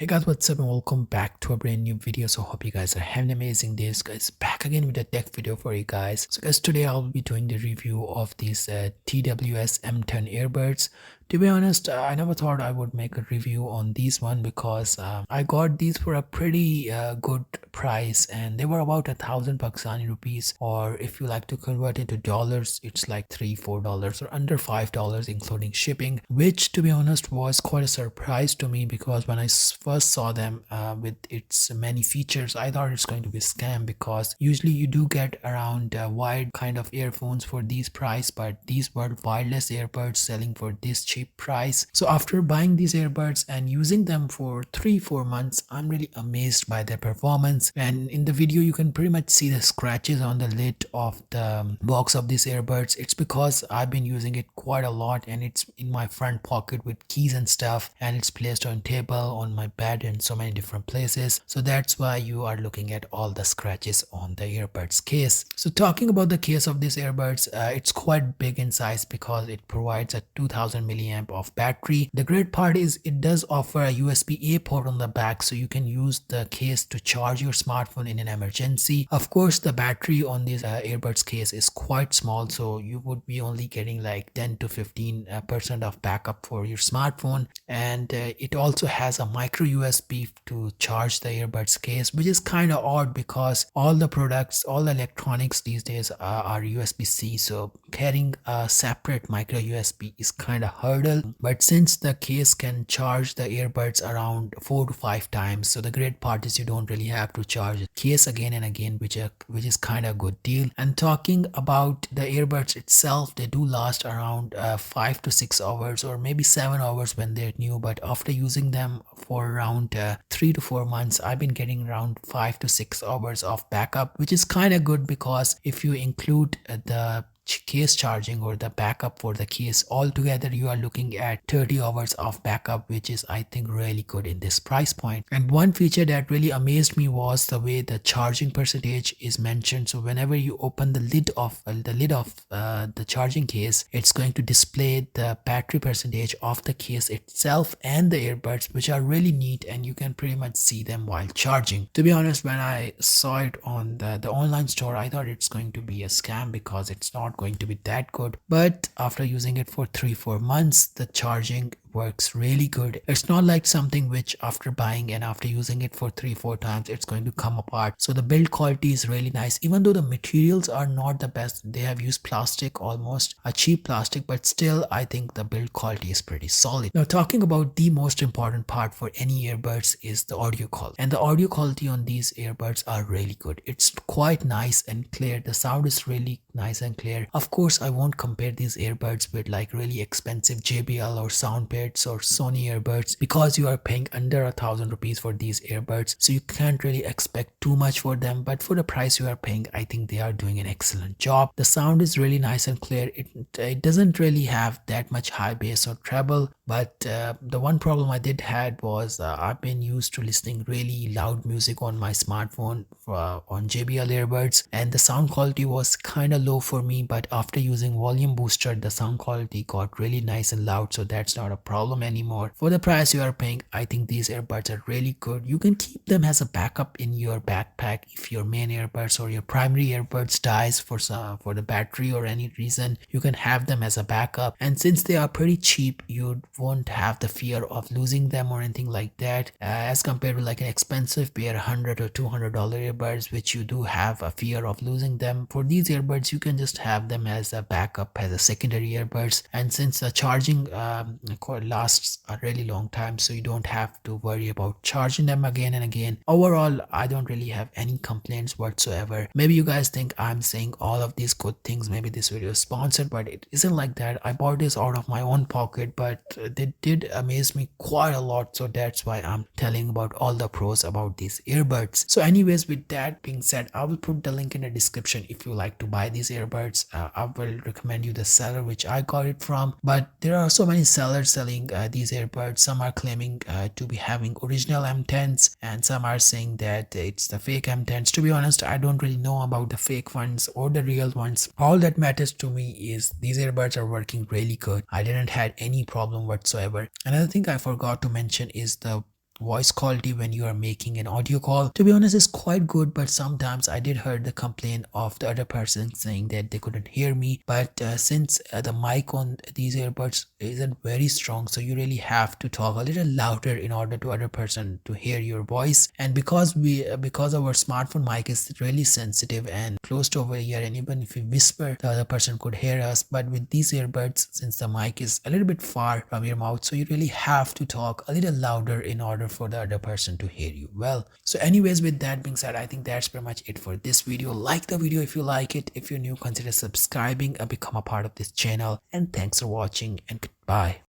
Hey guys, what's up and welcome back to a brand new video. So hope you guys are having an amazing days, guys. Back again with a tech video for you guys. So guys, today I'll be doing the review of these TWS M10 earbuds. To be honest, I never thought I would make a review on these one because I got these for a pretty good price, and they were about 1,000 Pakistani rupees, or if you like to convert into dollars, it's like $3-4 or under $5 including shipping, which to be honest was quite a surprise to me because when I first saw them with its many features, I thought it's going to be a scam because usually you do get around wired kind of earphones for these price, but these were wireless earbuds selling for this cheap price. So after buying these earbuds and using them for 3-4 months, I'm really amazed by their performance. And in the video you can pretty much see the scratches on the lid of the box of these earbuds. It's because I've been using it quite a lot, and it's in my front pocket with keys and stuff, and it's placed on table, on my bed, and so many different places. So that's why you are looking at all the scratches on the earbuds case. So talking about the case of these earbuds, it's quite big in size because it provides a 2000 milliamp of battery. The great part is it does offer a USB-A port on the back, so you can use the case to charge your smartphone in an emergency. Of course, the battery on this earbuds case is quite small, so you would be only getting like 10 to 15% of backup for your smartphone. And it also has a micro USB to charge the earbuds case, which is kind of odd because all the products, all the electronics these days are USB-C, so carrying a separate micro USB is kind of hurdle. But since the case can charge the earbuds around 4 to 5 times, so the great part is you don't really have to charge the case again and again, which is kind of a good deal. And talking about the earbuds itself, they do last around 5 to 6 hours or maybe 7 hours when they're new, but after using them for around 3 to 4 months, I've been getting around 5 to 6 hours of backup, which is kind of good because if you include the case charging or the backup for the case altogether, you are looking at 30 hours of backup, which is I think really good in this price point. And one feature that really amazed me was the way the charging percentage is mentioned. So whenever you open the lid of the charging case, it's going to display the battery percentage of the case itself and the earbuds, which are really neat, and you can pretty much see them while charging. To be honest, when I saw it on the online store, I thought it's going to be a scam because it's not going to be that good, but after using it for 3-4 months, the charging works really good. It's not like something which after buying and after using it for 3-4 times it's going to come apart. So the build quality is really nice, even though the materials are not the best. They have used plastic, almost a cheap plastic, but still I think the build quality is pretty solid. Now talking about the most important part for any earbuds is the audio quality, and the audio quality on these earbuds are really good. It's quite nice and clear. The sound is really nice and clear. Of course, I won't compare these earbuds with like really expensive JBL or Soundpads or Sony earbuds because you are paying under 1,000 rupees for these earbuds, so you can't really expect too much for them. But for the price you are paying, I think they are doing an excellent job. The sound is really nice and clear. It doesn't really have that much high bass or treble, but the one problem I did had was I've been used to listening really loud music on my smartphone on JBL earbuds, and the sound quality was kind of low for me. But after using volume booster, the sound quality got really nice and loud, so that's not a problem anymore. For the price you are paying, I think these earbuds are really good. You can keep them as a backup in your backpack if your main earbuds or your primary earbuds dies for the battery or any reason. You can have them as a backup, and since they are pretty cheap, you won't have the fear of losing them or anything like that, as compared to like an expensive pair $100 or $200 earbuds, which you do have a fear of losing them. For these earbuds, you can just have them as a backup, as a secondary earbuds, and since the charging lasts a really long time, so you don't have to worry about charging them again and again. Overall, I don't really have any complaints whatsoever. Maybe you guys think I'm saying all of these good things, maybe this video is sponsored, but it isn't like that. I bought this out of my own pocket, but they did amaze me quite a lot, so that's why I'm telling about all the pros about these earbuds. So anyways, with that being said, I will put the link in the description if you like to buy these earbuds. I will recommend you the seller which I got it from, but there are so many sellers selling these earbuds. Some are claiming to be having original M10s, and some are saying that it's the fake M10s. To be honest, I don't really know about the fake ones or the real ones. All that matters to me is these earbuds are working really good. I didn't had any problem whatsoever. Another thing I forgot to mention is the voice quality when you are making an audio call. To be honest, it's quite good, but sometimes I did heard the complaint of the other person saying that they couldn't hear me. But since the mic on these earbuds isn't very strong, so you really have to talk a little louder in order to other person to hear your voice. And because our smartphone mic is really sensitive and close to over ear, and even if we whisper, the other person could hear us. But with these earbuds, since the mic is a little bit far from your mouth, so you really have to talk a little louder in order for the other person to hear you well. So anyways, with that being said, I think that's pretty much it for this video. Like the video if you like it. If you're new, consider subscribing and become a part of this channel. And thanks for watching, and goodbye.